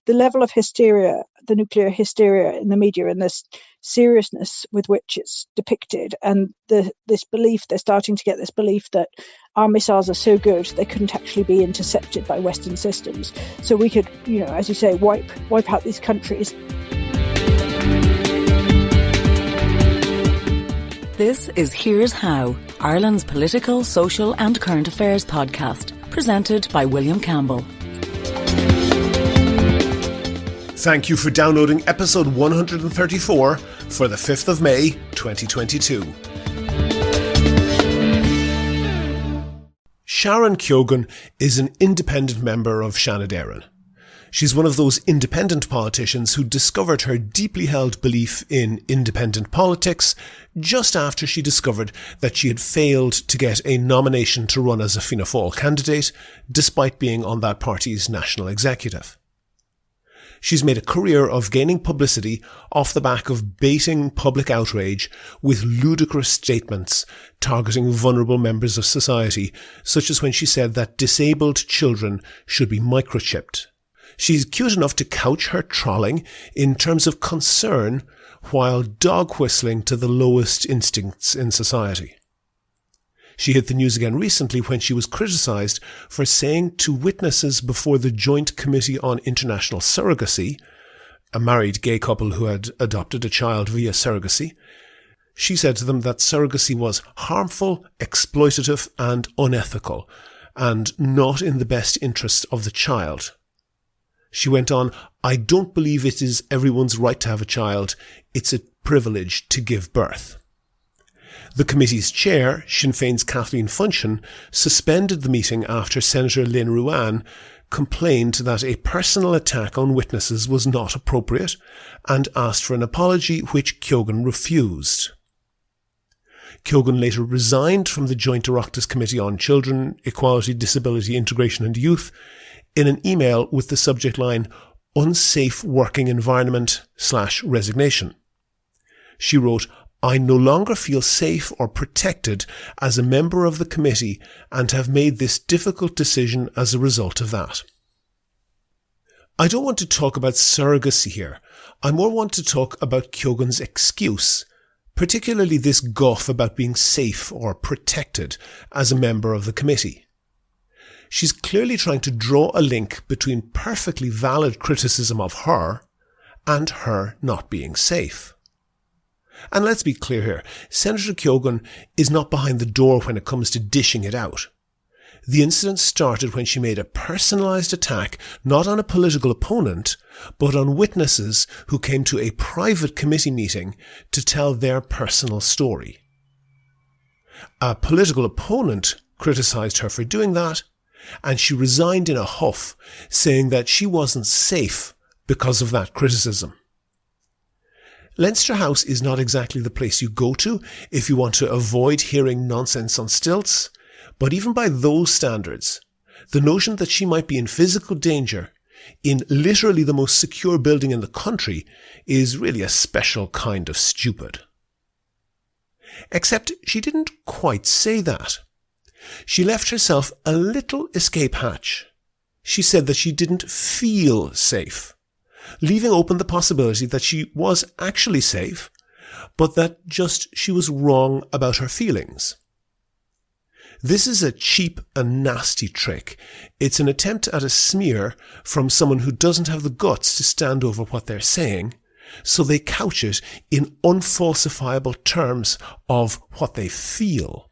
the level of hysteria, the nuclear hysteria in the media, and this seriousness with which it's depicted, and this belief, they're starting to get this belief that our missiles are so good they couldn't actually be intercepted by Western systems. So we could, as you say, wipe out these countries. This is Here's How, Ireland's political, social and current affairs podcast, presented by William Campbell. Thank you for downloading episode 134 for the 5th of May 2022. Sharon Keoghan is an independent member of Seanad Éireann. She's one of those independent politicians who discovered her deeply held belief in independent politics just after she discovered that she had failed to get a nomination to run as a Fianna Fáil candidate, despite being on that party's national executive. She's made a career of gaining publicity off the back of baiting public outrage with ludicrous statements targeting vulnerable members of society, such as when she said that disabled children should be microchipped. She's cute enough to couch her trolling in terms of concern while dog whistling to the lowest instincts in society. She hit the news again recently when she was criticised for saying to witnesses before the Joint Committee on International Surrogacy, a married gay couple who had adopted a child via surrogacy, she said to them that surrogacy was harmful, exploitative and unethical, and not in the best interests of the child. She went on, "I don't believe it is everyone's right to have a child. It's a privilege to give birth." The committee's chair, Sinn Féin's Kathleen Funchion, suspended the meeting after Senator Lynn Ruane complained that a personal attack on witnesses was not appropriate and asked for an apology, which Keoghan refused. Keoghan later resigned from the Joint Oireachtas Committee on Children, Equality, Disability, Integration and Youth in an email with the subject line, "Unsafe Working Environment/Resignation." She wrote, "I no longer feel safe or protected as a member of the committee and have made this difficult decision as a result of that." I don't want to talk about surrogacy here. I more want to talk about Keoghan's excuse, particularly this guff about being safe or protected as a member of the committee. She's clearly trying to draw a link between perfectly valid criticism of her and her not being safe. And let's be clear here, Senator Keoghan is not behind the door when it comes to dishing it out. The incident started when she made a personalised attack not on a political opponent, but on witnesses who came to a private committee meeting to tell their personal story. A political opponent criticised her for doing that, and she resigned in a huff, saying that she wasn't safe because of that criticism. Leinster House is not exactly the place you go to if you want to avoid hearing nonsense on stilts, but even by those standards, the notion that she might be in physical danger in literally the most secure building in the country is really a special kind of stupid. Except she didn't quite say that. She left herself a little escape hatch. She said that she didn't feel safe, leaving open the possibility that she was actually safe, but that just she was wrong about her feelings. This is a cheap and nasty trick. It's an attempt at a smear from someone who doesn't have the guts to stand over what they're saying, so they couch it in unfalsifiable terms of what they feel.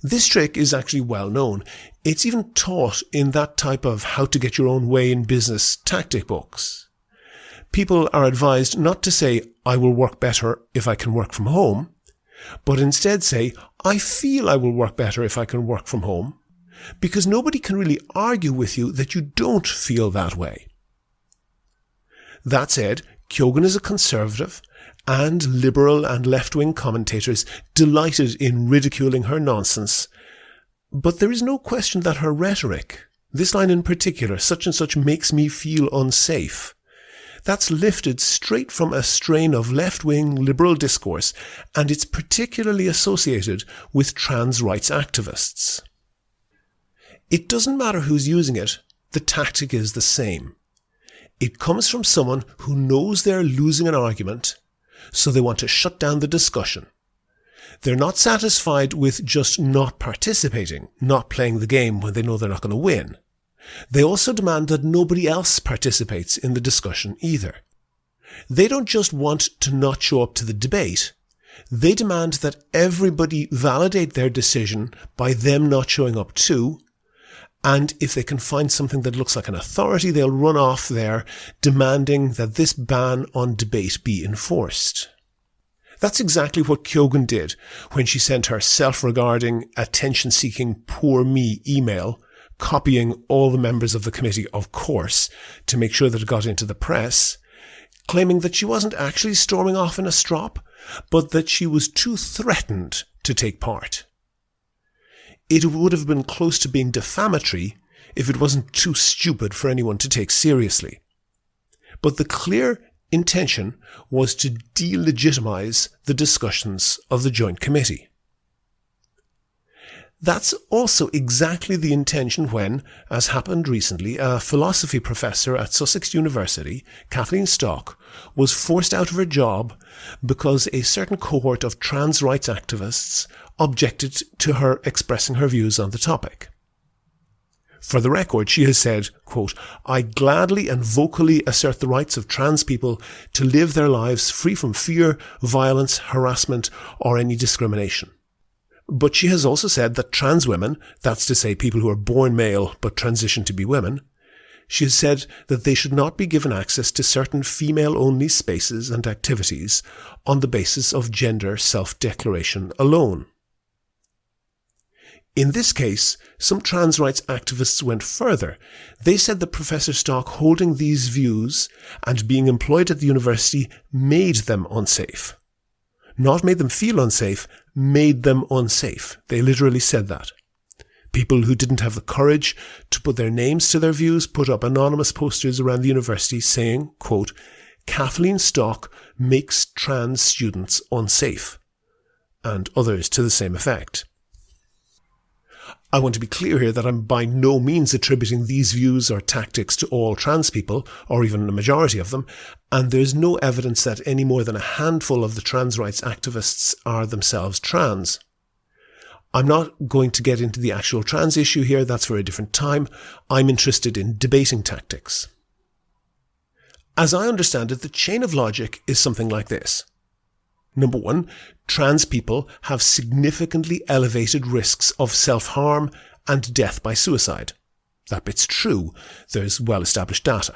This trick is actually well known. It's even taught in that type of how to get your own way in business tactic books. People are advised not to say, "I will work better if I can work from home," but instead say, "I feel I will work better if I can work from home," because nobody can really argue with you that you don't feel that way. That said, Keoghan is a conservative, and liberal and left-wing commentators delighted in ridiculing her nonsense. But there is no question that her rhetoric, this line in particular, "such and such makes me feel unsafe," that's lifted straight from a strain of left-wing liberal discourse, and it's particularly associated with trans rights activists. It doesn't matter who's using it, the tactic is the same. It comes from someone who knows they're losing an argument, so they want to shut down the discussion. They're not satisfied with just not participating, not playing the game when they know they're not going to win. They also demand that nobody else participates in the discussion either. They don't just want to not show up to the debate. They demand that everybody validate their decision by them not showing up too. And if they can find something that looks like an authority, they'll run off there demanding that this ban on debate be enforced. That's exactly what Keoghan did when she sent her self-regarding, attention-seeking poor me email, copying all the members of the committee, of course, to make sure that it got into the press, claiming that she wasn't actually storming off in a strop, but that she was too threatened to take part. It would have been close to being defamatory if it wasn't too stupid for anyone to take seriously. But the clear intention was to delegitimize the discussions of the Joint Committee. That's also exactly the intention when, as happened recently, a philosophy professor at Sussex University, Kathleen Stock, was forced out of her job because a certain cohort of trans rights activists objected to her expressing her views on the topic. For the record, she has said, quote, "I gladly and vocally assert the rights of trans people to live their lives free from fear, violence, harassment, or any discrimination." But she has also said that trans women, that's to say people who are born male but transition to be women, she has said that they should not be given access to certain female-only spaces and activities on the basis of gender self-declaration alone. In this case, some trans rights activists went further. They said that Professor Stock holding these views and being employed at the university made them unsafe. Not made them feel unsafe, made them unsafe. They literally said that. People who didn't have the courage to put their names to their views put up anonymous posters around the university saying, quote, "Kathleen Stock makes trans students unsafe," and others to the same effect. I want to be clear here that I'm by no means attributing these views or tactics to all trans people, or even a majority of them, and there's no evidence that any more than a handful of the trans rights activists are themselves trans. I'm not going to get into the actual trans issue here, that's for a different time. I'm interested in debating tactics. As I understand it, the chain of logic is something like this. Number one, trans people have significantly elevated risks of self-harm and death by suicide. That bit's true. There's well-established data.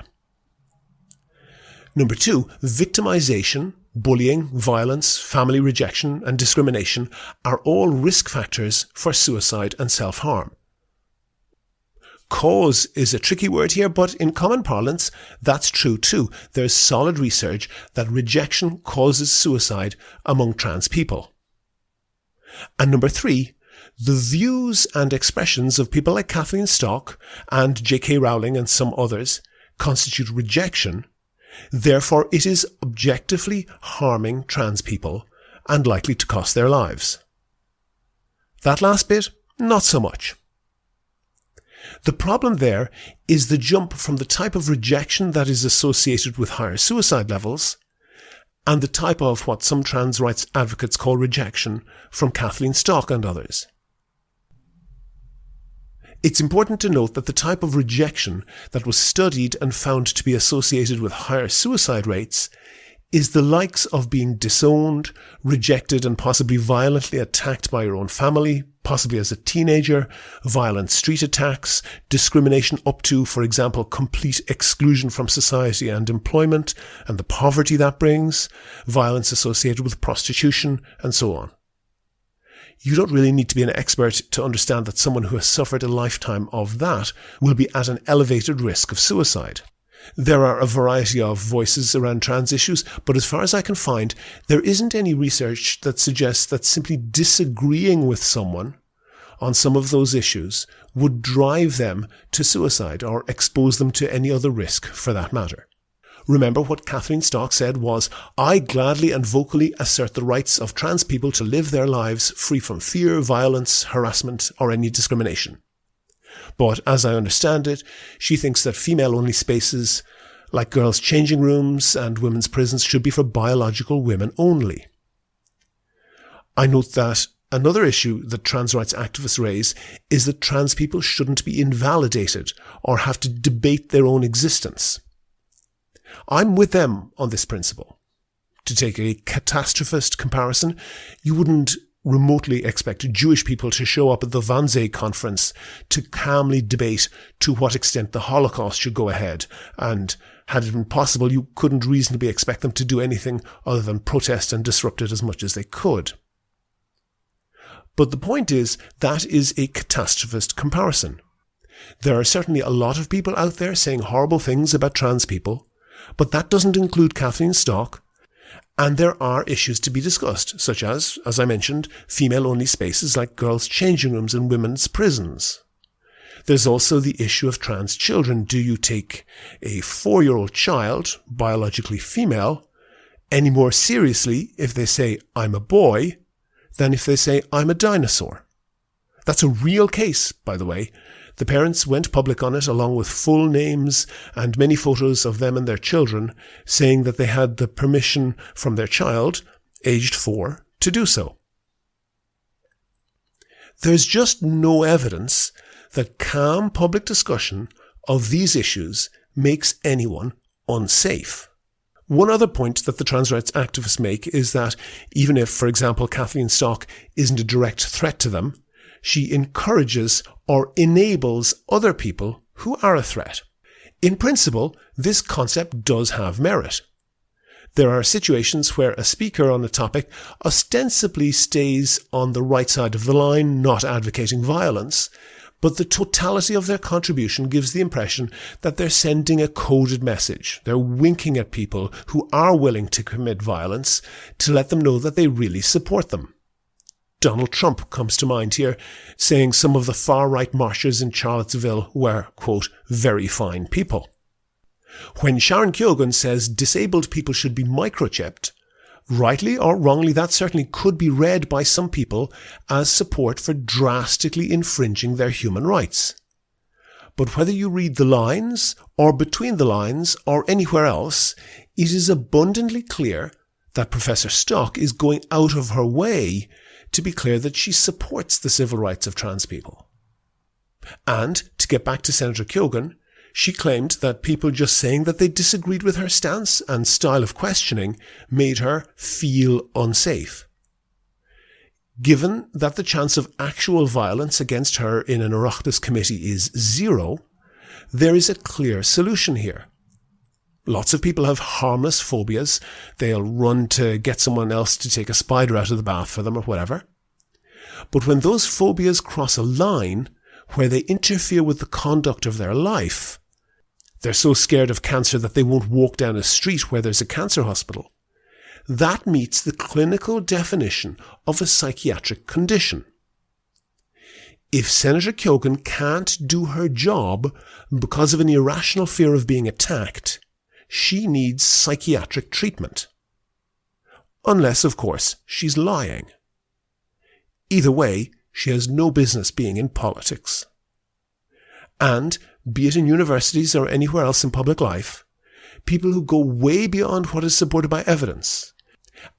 Number two, victimization, bullying, violence, family rejection, and discrimination are all risk factors for suicide and self-harm. Cause is a tricky word here, but in common parlance, that's true too. There's solid research that rejection causes suicide among trans people. And number three, the views and expressions of people like Kathleen Stock and J.K. Rowling and some others constitute rejection. Therefore, it is objectively harming trans people and likely to cost their lives. That last bit, not so much. The problem there is the jump from the type of rejection that is associated with higher suicide levels and the type of what some trans rights advocates call rejection from Kathleen Stock and others. It's important to note that the type of rejection that was studied and found to be associated with higher suicide rates is the likes of being disowned, rejected, and possibly violently attacked by your own family, possibly as a teenager, violent street attacks, discrimination up to, for example, complete exclusion from society and employment, and the poverty that brings, violence associated with prostitution, and so on. You don't really need to be an expert to understand that someone who has suffered a lifetime of that will be at an elevated risk of suicide. There are a variety of voices around trans issues, but as far as I can find, there isn't any research that suggests that simply disagreeing with someone on some of those issues would drive them to suicide or expose them to any other risk for that matter. Remember what Kathleen Stock said was, "I gladly and vocally assert the rights of trans people to live their lives free from fear, violence, harassment, or any discrimination." But as I understand it, she thinks that female-only spaces like girls' changing rooms and women's prisons, should be for biological women only. I note that another issue that trans rights activists raise is that trans people shouldn't be invalidated or have to debate their own existence. I'm with them on this principle. To take a catastrophist comparison, you wouldn't remotely expect Jewish people to show up at the Wannsee conference to calmly debate to what extent the Holocaust should go ahead, and had it been possible, you couldn't reasonably expect them to do anything other than protest and disrupt it as much as they could. But the point is, that is a catastrophist comparison. There are certainly a lot of people out there saying horrible things about trans people, but that doesn't include Kathleen Stock, and there are issues to be discussed, such as I mentioned, female-only spaces like girls' changing rooms and women's prisons. There's also the issue of trans children. Do you take a 4-year-old child, biologically female, any more seriously if they say, "I'm a boy," than if they say, "I'm a dinosaur"? That's a real case, by the way. The parents went public on it along with full names and many photos of them and their children, saying that they had the permission from their child, aged 4, to do so. There's just no evidence that calm public discussion of these issues makes anyone unsafe. One other point that the trans rights activists make is that even if, for example, Kathleen Stock isn't a direct threat to them, she encourages or enables other people who are a threat. In principle, this concept does have merit. There are situations where a speaker on a topic ostensibly stays on the right side of the line, not advocating violence, but the totality of their contribution gives the impression that they're sending a coded message. They're winking at people who are willing to commit violence to let them know that they really support them. Donald Trump comes to mind here, saying some of the far-right marchers in Charlottesville were, quote, very fine people. When Sharon Keoghan says disabled people should be microchipped, rightly or wrongly, that certainly could be read by some people as support for drastically infringing their human rights. But whether you read the lines, or between the lines, or anywhere else, it is abundantly clear that Professor Stock is going out of her way to be clear that she supports the civil rights of trans people. And, to get back to Senator Keoghan, she claimed that people just saying that they disagreed with her stance and style of questioning made her feel unsafe. Given that the chance of actual violence against her in an Oireachtas committee is 0, there is a clear solution here. Lots of people have harmless phobias. They'll run to get someone else to take a spider out of the bath for them or whatever. But when those phobias cross a line where they interfere with the conduct of their life, they're so scared of cancer that they won't walk down a street where there's a cancer hospital. That meets the clinical definition of a psychiatric condition. If Senator Keoghan can't do her job because of an irrational fear of being attacked, she needs psychiatric treatment. Unless, of course, she's lying. Either way, she has no business being in politics. And, be it in universities or anywhere else in public life, people who go way beyond what is supported by evidence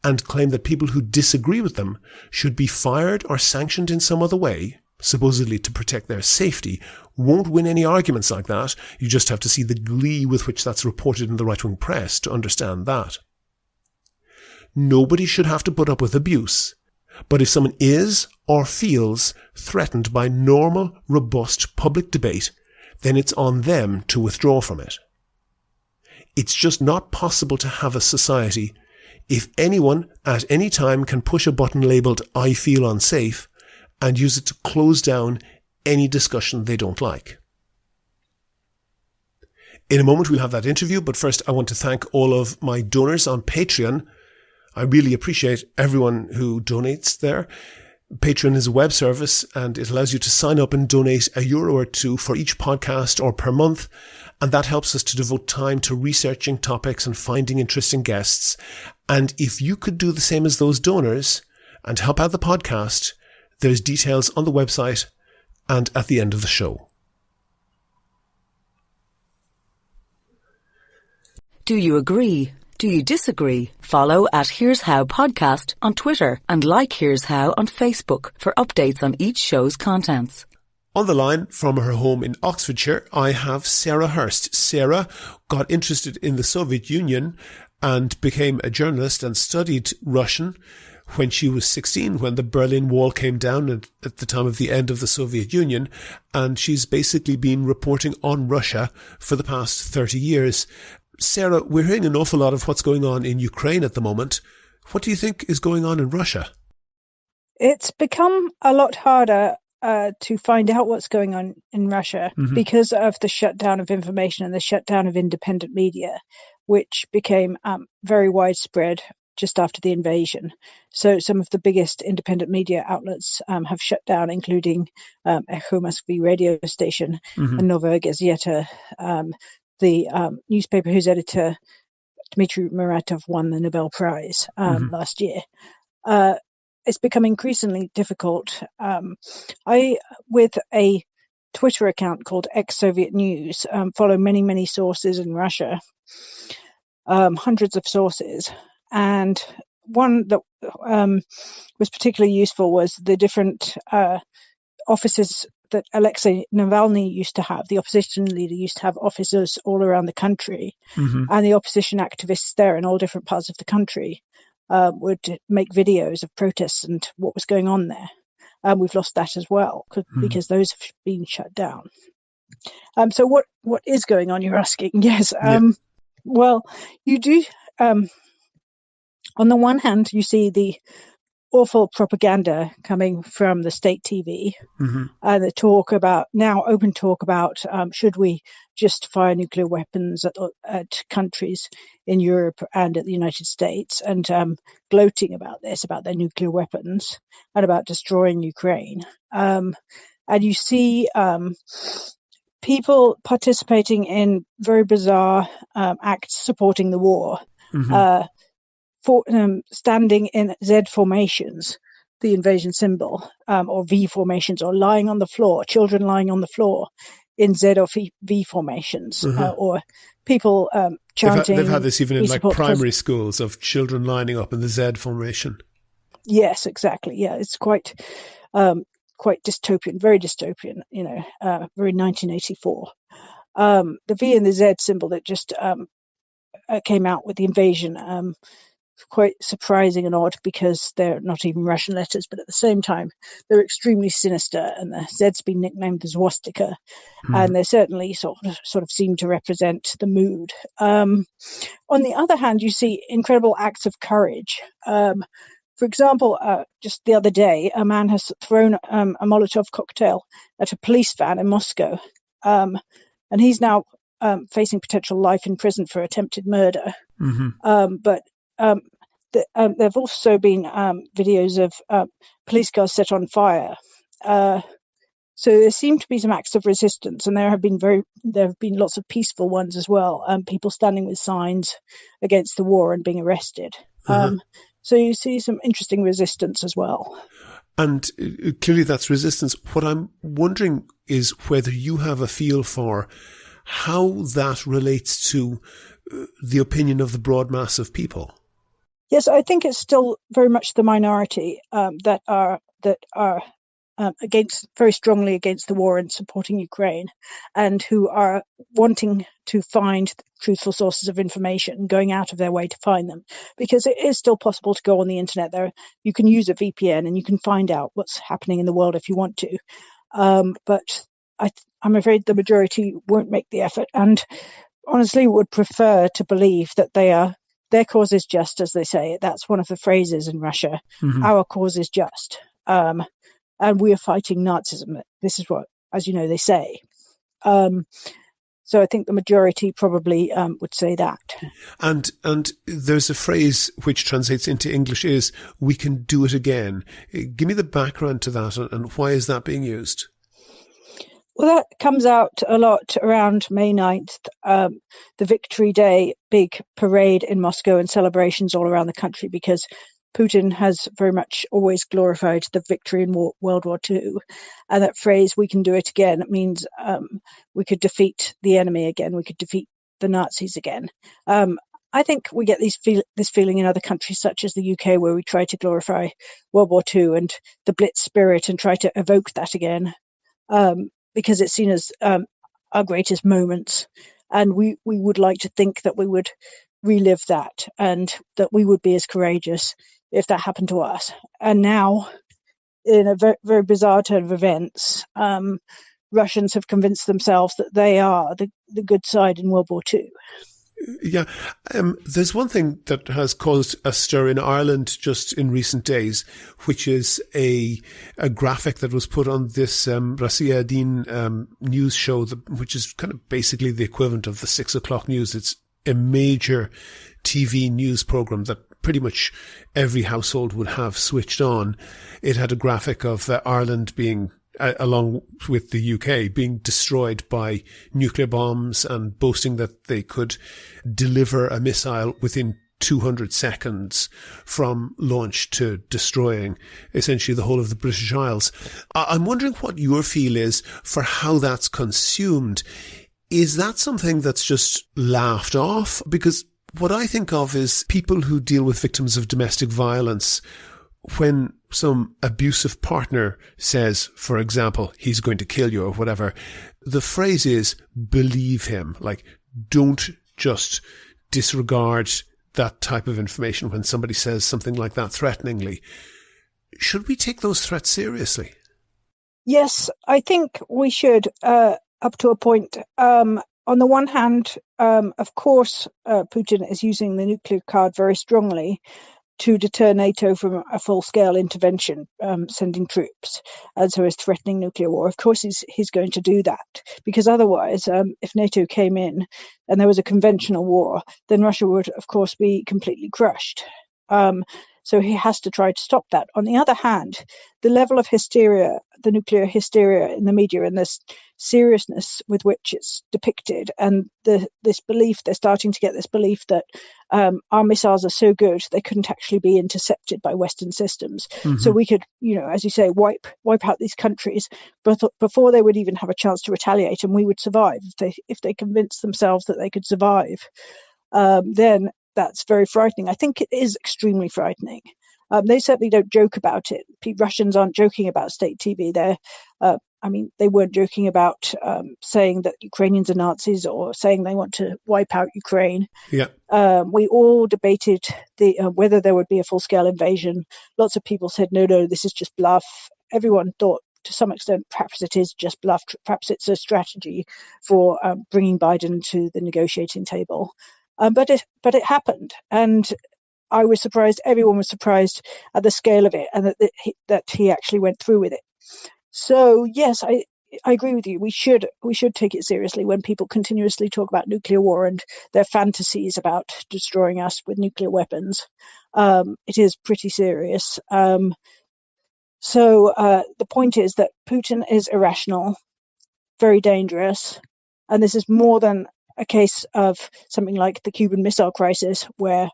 and claim that people who disagree with them should be fired or sanctioned in some other way, supposedly to protect their safety, won't win any arguments like that. You just have to see the glee with which that's reported in the right-wing press to understand that. Nobody should have to put up with abuse, but if someone is or feels threatened by normal, robust public debate, then it's on them to withdraw from it. It's just not possible to have a society if anyone at any time can push a button labelled "I feel unsafe" and use it to close down any discussion they don't like. In a moment we'll have that interview, but first I want to thank all of my donors on Patreon. I really appreciate everyone who donates there. Patreon is a web service and it allows you to sign up and donate €1 or €2 for each podcast or per month, and that helps us to devote time to researching topics and finding interesting guests. And if you could do the same as those donors and help out the podcast, there's details on the website and at the end of the show. Do you agree? Do you disagree? Follow at Here's How Podcast on Twitter and like Here's How on Facebook for updates on each show's contents. On the line from her home in Oxfordshire, I have Sarah Hurst. Sarah got interested in the Soviet Union and became a journalist and studied Russian when she was 16, when the Berlin Wall came down at the time of the end of the Soviet Union. And she's basically been reporting on Russia for the past 30 years. Sarah, we're hearing an awful lot of what's going on in Ukraine at the moment. What do you think is going on in Russia? It's become a lot harder to find out what's going on in Russia because of the shutdown of information and the shutdown of independent media, which became very widespread just after the invasion. So some of the biggest independent media outlets have shut down, including Echo Moskvy radio station and Novaya Gazeta, the newspaper whose editor, Dmitry Muratov, won the Nobel Prize last year. It's become increasingly difficult. I, with a Twitter account called Ex-Soviet News, follow many, many sources in Russia, hundreds of sources. And one that was particularly useful was the different offices that Alexei Navalny used to have. The opposition leader used to have offices all around the country, and the opposition activists there in all different parts of the country would make videos of protests and what was going on there. We've lost that as well because those have been shut down. So what is going on, you're asking? Yes. Well, you do. On the one hand, you see the awful propaganda coming from the state TV and the talk about open talk about should we just fire nuclear weapons at countries in Europe and at the United States, and gloating about this, about their nuclear weapons and about destroying Ukraine. And you see people participating in very bizarre acts supporting the war. Standing in Z formations, the invasion symbol, or V formations, or lying on the floor, children lying on the floor in Z or V formations, or people chanting. They've had this even in like primary schools, of children lining up in the Z formation. Yes, exactly. Yeah, it's quite dystopian, very dystopian. Very 1984. The V and the Z symbol that just came out with the invasion. Quite surprising and odd because they're not even Russian letters, but at the same time they're extremely sinister, and the Z's been nicknamed the swastika, and they certainly sort of seem to represent the mood. On the other hand, you see incredible acts of courage. For example, just the other day, a man has thrown a Molotov cocktail at a police van in Moscow, and he's now facing potential life in prison for attempted murder. But there have also been videos of police cars set on fire. So there seem to be some acts of resistance, and there have been lots of peaceful ones as well. People standing with signs against the war and being arrested. So you see some interesting resistance as well. And clearly that's resistance. What I'm wondering is whether you have a feel for how that relates to the opinion of the broad mass of people. Yes, I think it's still very much the minority that are very strongly against the war and supporting Ukraine, and who are wanting to find truthful sources of information, going out of their way to find them, because it is still possible to go on the internet. You can use a VPN and you can find out what's happening in the world if you want to. But I'm afraid the majority won't make the effort, and honestly would prefer to believe that their cause is just, as they say. That's one of the phrases in Russia. Our cause is just. And we are fighting Nazism. This is what, as you know, they say. So I think the majority probably would say that. And there's a phrase which translates into English is, we can do it again. Give me the background to that, and why is that being used? Well, that comes out a lot around May 9th, the Victory Day big parade in Moscow and celebrations all around the country, because Putin has very much always glorified the victory in World War II. And that phrase, we can do it again, it means we could defeat the enemy again. We could defeat the Nazis again. I think we get this feeling in other countries such as the UK, where we try to glorify World War II and the Blitz spirit and try to evoke that again, because it's seen as our greatest moments. And we would like to think that we would relive that and that we would be as courageous if that happened to us. And now, in a very, very bizarre turn of events, Russians have convinced themselves that they are the good side in World War II. Yeah. There's one thing that has caused a stir in Ireland just in recent days, which is a graphic that was put on this Rasia Din news show, which is kind of basically the equivalent of the 6 o'clock news. It's a major TV news program that pretty much every household would have switched on. It had a graphic of Ireland being, along with the UK, being destroyed by nuclear bombs and boasting that they could deliver a missile within 200 seconds from launch to destroying essentially the whole of the British Isles. I'm wondering what your feel is for how that's consumed. Is that something that's just laughed off? Because what I think of is people who deal with victims of domestic violence. When some abusive partner says, for example, he's going to kill you or whatever, the phrase is, believe him. Like, don't just disregard that type of information when somebody says something like that threateningly. Should we take those threats seriously? Yes, I think we should, up to a point. On the one hand, of course, Putin is using the nuclear card very strongly to deter NATO from a full-scale intervention, sending troops, and so is threatening nuclear war. Of course, he's going to do that, because otherwise, if NATO came in and there was a conventional war, then Russia would, of course, be completely crushed. So he has to try to stop that. On the other hand, the level of hysteria, the nuclear hysteria in the media, and this seriousness with which it's depicted, and this belief, they're starting to get this belief that our missiles are so good they couldn't actually be intercepted by Western systems. Mm-hmm. So we could, as you say, wipe out these countries before they would even have a chance to retaliate, and we would survive if they convinced themselves that they could survive. Then that's very frightening. I think it is extremely frightening. They certainly don't joke about it. Russians aren't joking about state TV. They weren't joking about saying that Ukrainians are Nazis or saying they want to wipe out Ukraine. Yeah. We all debated whether there would be a full-scale invasion. Lots of people said, no, this is just bluff. Everyone thought, to some extent, perhaps it is just bluff. Perhaps it's a strategy for bringing Biden to the negotiating table. But it happened, and I was surprised. Everyone was surprised at the scale of it, and that he actually went through with it. So yes, I agree with you. We should take it seriously when people continuously talk about nuclear war and their fantasies about destroying us with nuclear weapons. It is pretty serious. So the point is that Putin is irrational, very dangerous, and this is more than a case of something like the Cuban Missile Crisis, where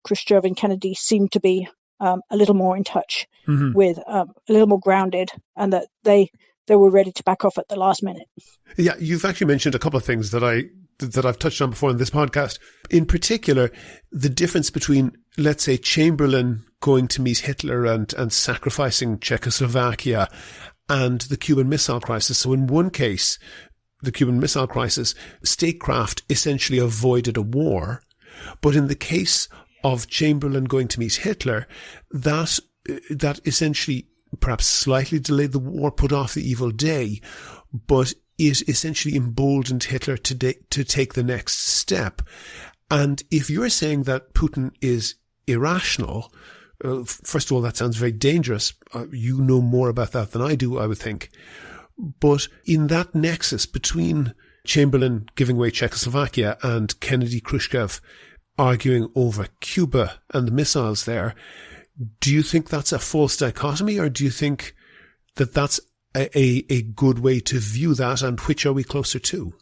Khrushchev and Kennedy seemed to be a little more in touch with, a little more grounded, and that they were ready to back off at the last minute. Yeah, you've actually mentioned a couple of things that I've touched on before in this podcast. In particular, the difference between, let's say, Chamberlain going to meet Hitler and sacrificing Czechoslovakia, and the Cuban Missile Crisis. So in one case, the Cuban Missile Crisis, statecraft essentially avoided a war. But in the case of Chamberlain going to meet Hitler, that essentially perhaps slightly delayed the war, put off the evil day, but it essentially emboldened Hitler to take the next step. And if you're saying that Putin is irrational, first of all, that sounds very dangerous. You know more about that than I do, I would think. But in that nexus between Chamberlain giving away Czechoslovakia and Kennedy, Khrushchev arguing over Cuba and the missiles there, do you think that's a false dichotomy, or do you think that that's a good way to view that, and which are we closer to?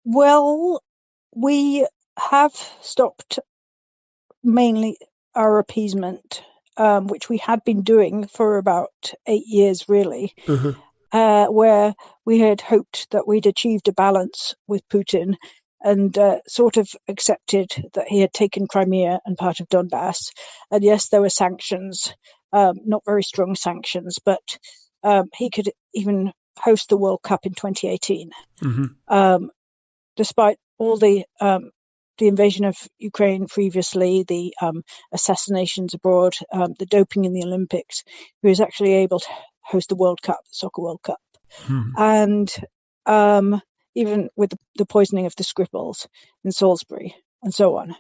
Well, we have stopped mainly our appeasement, which we had been doing for about 8 years, really. Mm-hmm. Where we had hoped that we'd achieved a balance with Putin, and sort of accepted that he had taken Crimea and part of Donbass. And yes, there were sanctions, not very strong sanctions, but he could even host the World Cup in 2018, despite all the invasion of Ukraine previously, the assassinations abroad, the doping in the Olympics. He was actually able to host the World Cup, the Soccer World Cup. And even with the poisoning of the Skripals in Salisbury and so on.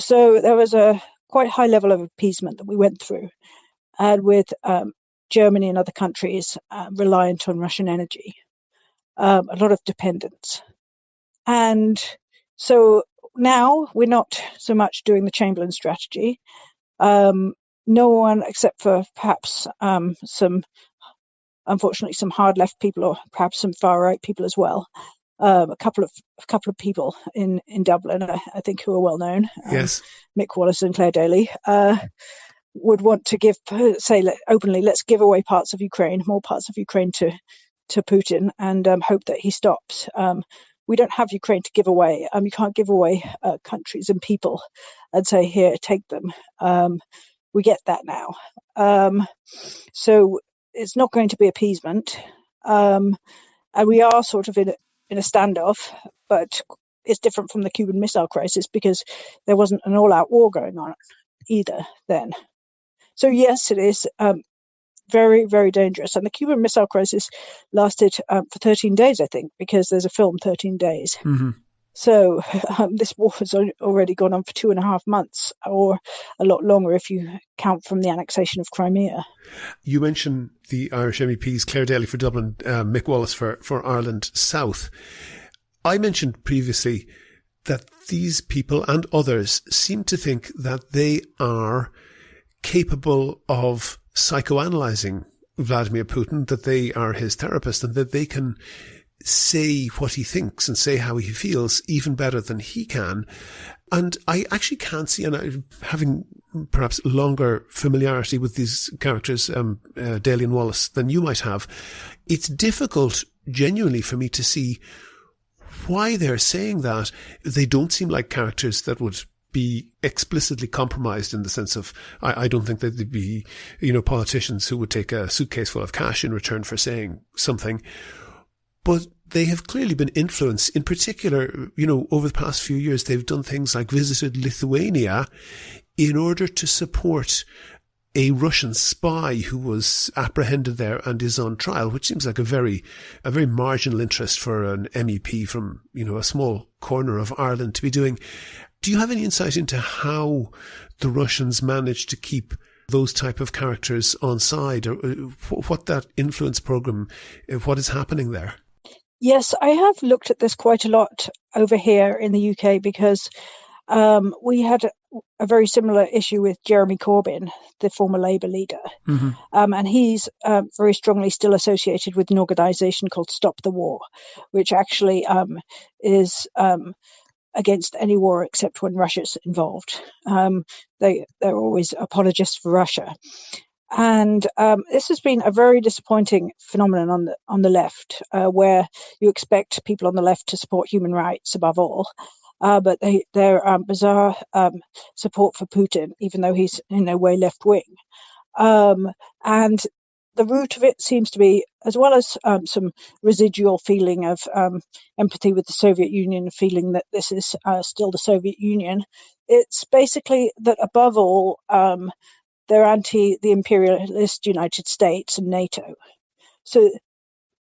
So there was a quite high level of appeasement that we went through, and with Germany and other countries reliant on Russian energy, a lot of dependence. And so now we're not so much doing the Chamberlain strategy. No one, except for perhaps unfortunately some hard left people, or perhaps some far right people as well. A couple of people in Dublin, I think, who are well known. Yes, Mick Wallace and Claire Daly would want to say openly, let's give away parts of Ukraine, more parts of Ukraine to Putin, and hope that he stops. We don't have Ukraine to give away. You can't give away countries and people and say, here, take them. We get that now. So it's not going to be appeasement. And we are sort of in a standoff, but it's different from the Cuban Missile Crisis because there wasn't an all-out war going on either then. So yes, it is very, very dangerous. And the Cuban Missile Crisis lasted for 13 days, I think, because there's a film, 13 Days. So this war has already gone on for 2.5 months, or a lot longer if you count from the annexation of Crimea. You mentioned the Irish MEPs, Claire Daly for Dublin, Mick Wallace for Ireland South. I mentioned previously that these people and others seem to think that they are capable of psychoanalyzing Vladimir Putin, that they are his therapist, and that they can say what he thinks and say how he feels even better than he can. And I actually can't see, and having perhaps longer familiarity with these characters, Daly and Wallace, than you might have, it's difficult genuinely for me to see why they're saying that. They don't seem like characters that would be explicitly compromised in the sense of, I don't think that they'd be, politicians who would take a suitcase full of cash in return for saying something. But they have clearly been influenced. In particular, over the past few years, they've done things like visited Lithuania in order to support a Russian spy who was apprehended there and is on trial, which seems like a very marginal interest for an MEP from, a small corner of Ireland to be doing. Do you have any insight into how the Russians managed to keep those type of characters on side, or what that influence program, what is happening there? Yes, I have looked at this quite a lot over here in the UK because we had a very similar issue with Jeremy Corbyn, the former Labour leader. And he's very strongly still associated with an organisation called Stop the War, which actually is against any war except when Russia's involved. They're always apologists for Russia. And this has been a very disappointing phenomenon on the left, where you expect people on the left to support human rights above all, but their bizarre support for Putin, even though he's in no way left wing. And the root of it seems to be, as well as some residual feeling of empathy with the Soviet Union, feeling that this is still the Soviet Union, it's basically that above all, they're anti the imperialist United States and NATO. So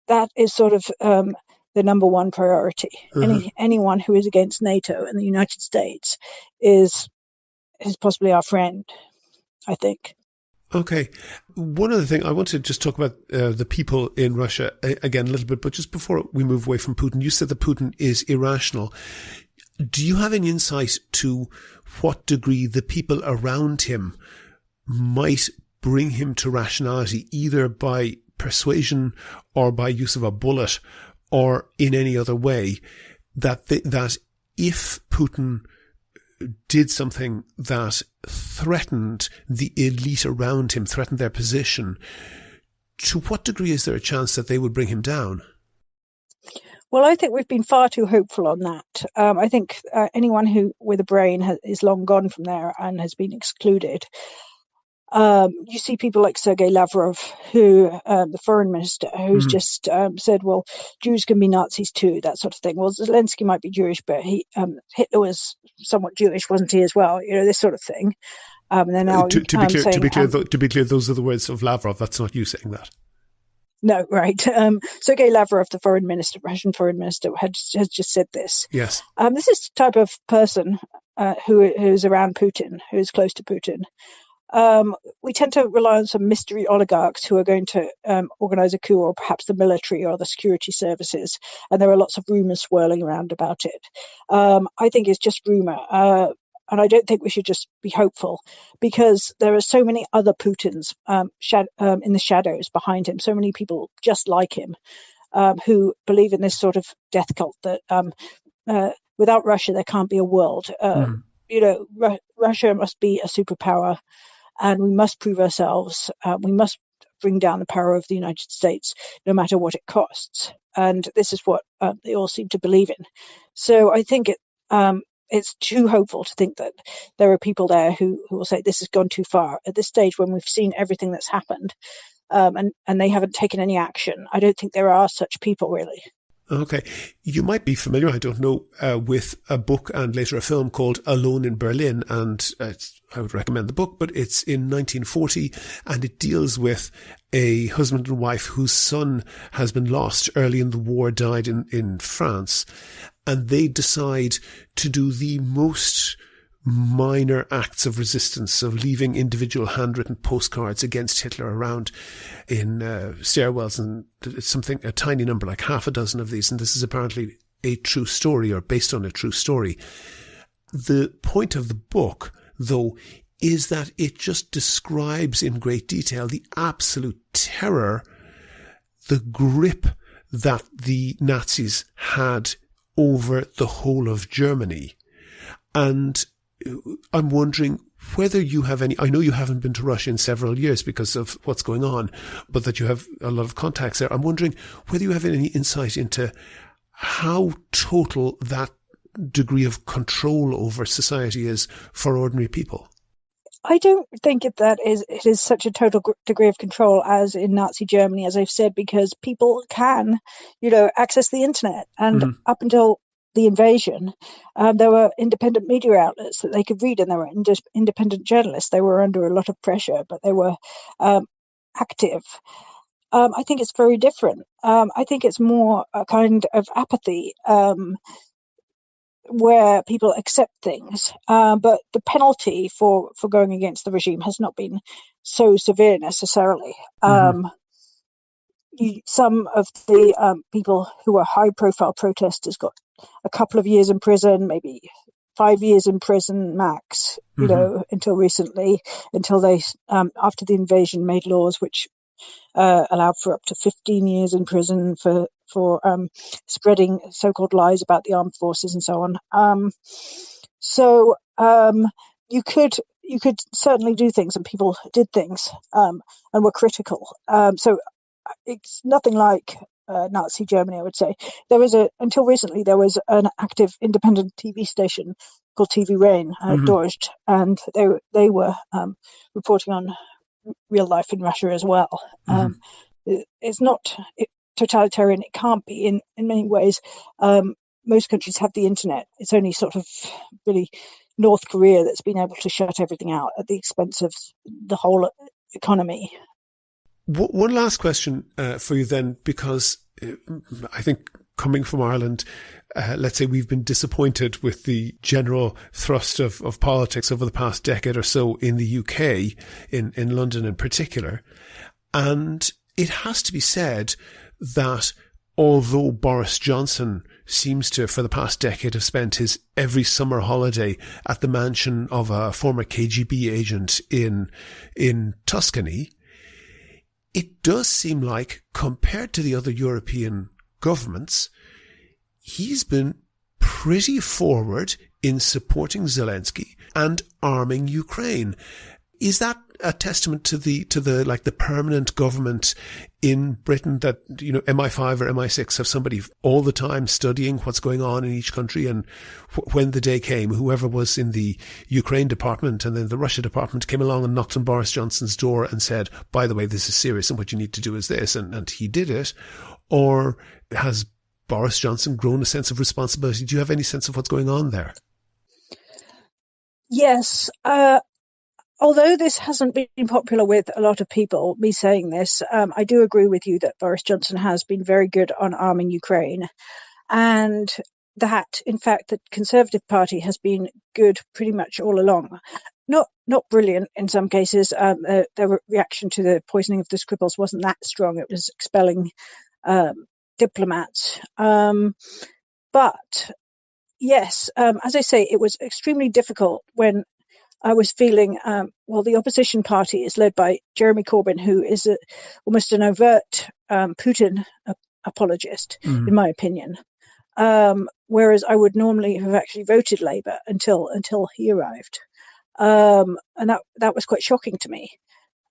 that is sort of the number one priority. Anyone who is against NATO and the United States is possibly our friend, I think. Okay. One other thing, I want to just talk about the people in Russia again a little bit, but just before we move away from Putin, you said that Putin is irrational. Do you have any insight to what degree the people around him might bring him to rationality, either by persuasion or by use of a bullet or in any other way, that if Putin did something that threatened the elite around him, threatened their position, to what degree is there a chance that they would bring him down? Well, I think we've been far too hopeful on that. I think anyone who with a brain is long gone from there and has been excluded. You see people like Sergei Lavrov, who the foreign minister, who's just said, well, Jews can be Nazis too, that sort of thing. Well, Zelensky might be Jewish, but Hitler was somewhat Jewish, wasn't he, as well? This sort of thing. And then now to be clear, those are the words of Lavrov. That's not you saying that. No, right. Sergei Lavrov, the Russian foreign minister, has just said this. Yes. This is the type of person who's around Putin, who's close to Putin. We tend to rely on some mystery oligarchs who are going to organize a coup, or perhaps the military or the security services. And there are lots of rumors swirling around about it. I think it's just rumor. And I don't think we should just be hopeful, because there are so many other Putins in the shadows behind him, so many people just like him who believe in this sort of death cult that without Russia, there can't be a world. Russia must be a superpower, and we must prove ourselves. We must bring down the power of the United States, no matter what it costs. And this is what they all seem to believe in. So I think it's too hopeful to think that there are people there who will say this has gone too far at this stage, when we've seen everything that's happened, and they haven't taken any action. I don't think there are such people, really. Okay. You might be familiar, I don't know, with a book and later a film called Alone in Berlin. And I would recommend the book, but it's in 1940 and it deals with a husband and wife whose son has been lost early in the war, died in France. And they decide to do the most minor acts of resistance, of leaving individual handwritten postcards against Hitler around in stairwells, and it's a tiny number, like half a dozen of these. And this is apparently a true story, or based on a true story. The point of the book, though, is that it just describes in great detail the absolute terror, the grip that the Nazis had over the whole of Germany. And I'm wondering whether you have any, I know you haven't been to Russia in several years because of what's going on, but that you have a lot of contacts there. I'm wondering whether you have any insight into how total that degree of control over society is for ordinary people. I don't think it is such a total degree of control as in Nazi Germany, as I've said, because people can, access the internet. And up until the invasion, there were independent media outlets that they could read, and there were independent journalists. They were under a lot of pressure, but they were active. I think it's very different. I think it's more a kind of apathy, where people accept things, but the penalty for going against the regime has not been so severe necessarily. Some of the people who were high-profile protesters got a couple of years in prison, maybe 5 years in prison max, until recently, until they, after the invasion, made laws which allowed for up to 15 years in prison for spreading so-called lies about the armed forces and so on. So you could certainly do things, and people did things and were critical. So it's nothing like Nazi Germany, I would say. Until recently, there was an active independent TV station called TV Rain, Dorscht, and they were reporting on real life in Russia as well. It's not totalitarian. It can't be in many ways. Most countries have the internet. It's only sort of really North Korea that's been able to shut everything out at the expense of the whole economy. One last question for you then, because I think coming from Ireland, let's say we've been disappointed with the general thrust of politics over the past decade or so in the UK, in London in particular. And it has to be said that although Boris Johnson seems to, for the past decade, have spent his every summer holiday at the mansion of a former KGB agent in Tuscany, it does seem like, compared to the other European governments, he's been pretty forward in supporting Zelensky and arming Ukraine. Is that a testament to the permanent government in Britain that, you know, MI5 or MI6 have somebody all the time studying what's going on in each country? And when the day came, whoever was in the Ukraine department and then the Russia department came along and knocked on Boris Johnson's door and said, by the way, this is serious and what you need to do is this. And he did it. Or has Boris Johnson grown a sense of responsibility? Do you have any sense of what's going on there? Yes. Although this hasn't been popular with a lot of people, me saying this, I do agree with you that Boris Johnson has been very good on arming Ukraine, and that, in fact, the Conservative Party has been good pretty much all along. Not brilliant in some cases. Their reaction to the poisoning of the Skripals wasn't that strong. It was expelling diplomats. But yes, as I say, it was extremely difficult when I was feeling, the opposition party is led by Jeremy Corbyn, who is almost an overt Putin apologist, in my opinion. Whereas I would normally have actually voted Labour until he arrived. And that was quite shocking to me.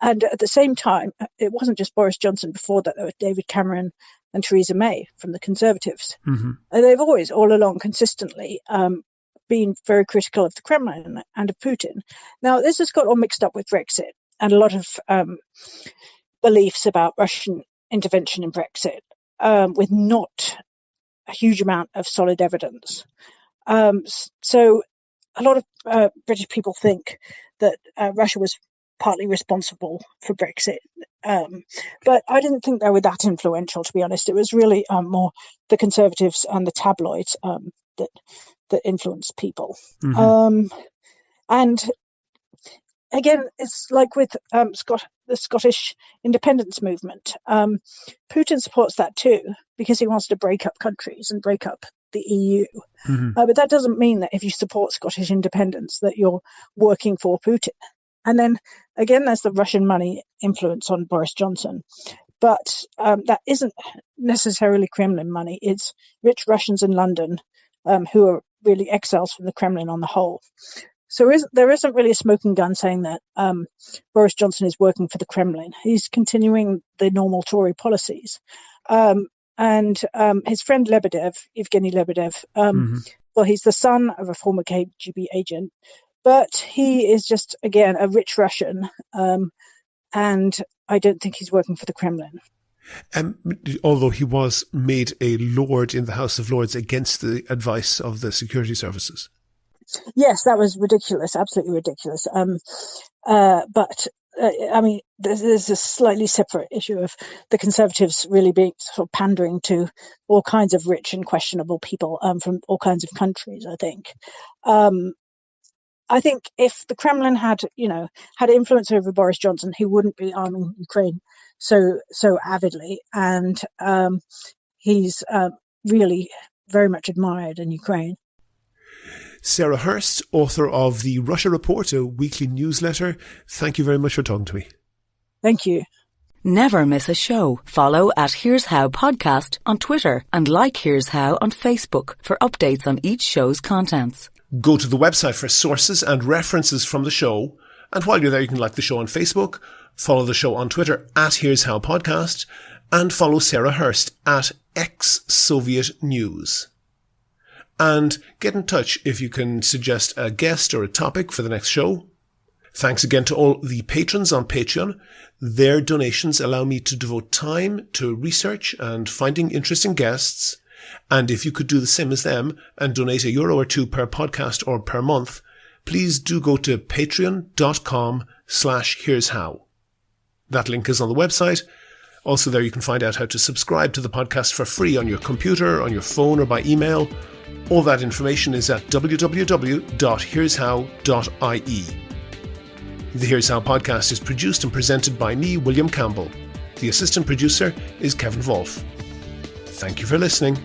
And at the same time, it wasn't just Boris Johnson. Before that, there was David Cameron and Theresa May from the Conservatives. And they've always, all along, consistently been very critical of the Kremlin and of Putin. Now, this has got all mixed up with Brexit and a lot of beliefs about Russian intervention in Brexit with not a huge amount of solid evidence. So a lot of British people think that Russia was partly responsible for Brexit. But I didn't think they were that influential, to be honest. It was really more the Conservatives and the tabloids that influenced people. And again, it's like with the Scottish independence movement. Putin supports that too, because he wants to break up countries and break up the EU. But that doesn't mean that if you support Scottish independence that you're working for Putin. And then again, there's the Russian money influence on Boris Johnson. But that isn't necessarily Kremlin money. It's rich Russians in London who are really exiles from the Kremlin on the whole. So there isn't really a smoking gun saying that Boris Johnson is working for the Kremlin. He's continuing the normal Tory policies. And his friend Lebedev, Evgeny Lebedev, he's the son of a former KGB agent, but he is just, again, a rich Russian. And I don't think he's working for the Kremlin. Although he was made a Lord in the House of Lords against the advice of the security services. Yes, that was ridiculous, absolutely ridiculous. But I mean, there's a slightly separate issue of the Conservatives really being sort of pandering to all kinds of rich and questionable people from all kinds of countries, I think. I think if the Kremlin had influence over Boris Johnson, he wouldn't be arming Ukraine so avidly, and he's really very much admired in Ukraine. Sarah Hurst, author of The Russia Report, a weekly newsletter. Thank you very much for talking to me. Thank you. Never miss a show. Follow at Here's How Podcast on Twitter and like Here's How on Facebook for updates on each show's contents. Go to the website for sources and references from the show. And while you're there, you can like the show on Facebook, follow the show on Twitter at Here's How Podcast, and follow Sarah Hurst at Ex-Soviet News. And get in touch if you can suggest a guest or a topic for the next show. Thanks again to all the patrons on Patreon. Their donations allow me to devote time to research and finding interesting guests. And if you could do the same as them and donate €1 or €2 per podcast or per month, please do go to patreon.com/here'show. That link is on the website. Also there you can find out how to subscribe to the podcast for free on your computer, on your phone, or by email. All that information is at www.here'show.ie. The Here's How podcast is produced and presented by me, William Campbell. The assistant producer is Kevin Wolf. Thank you for listening.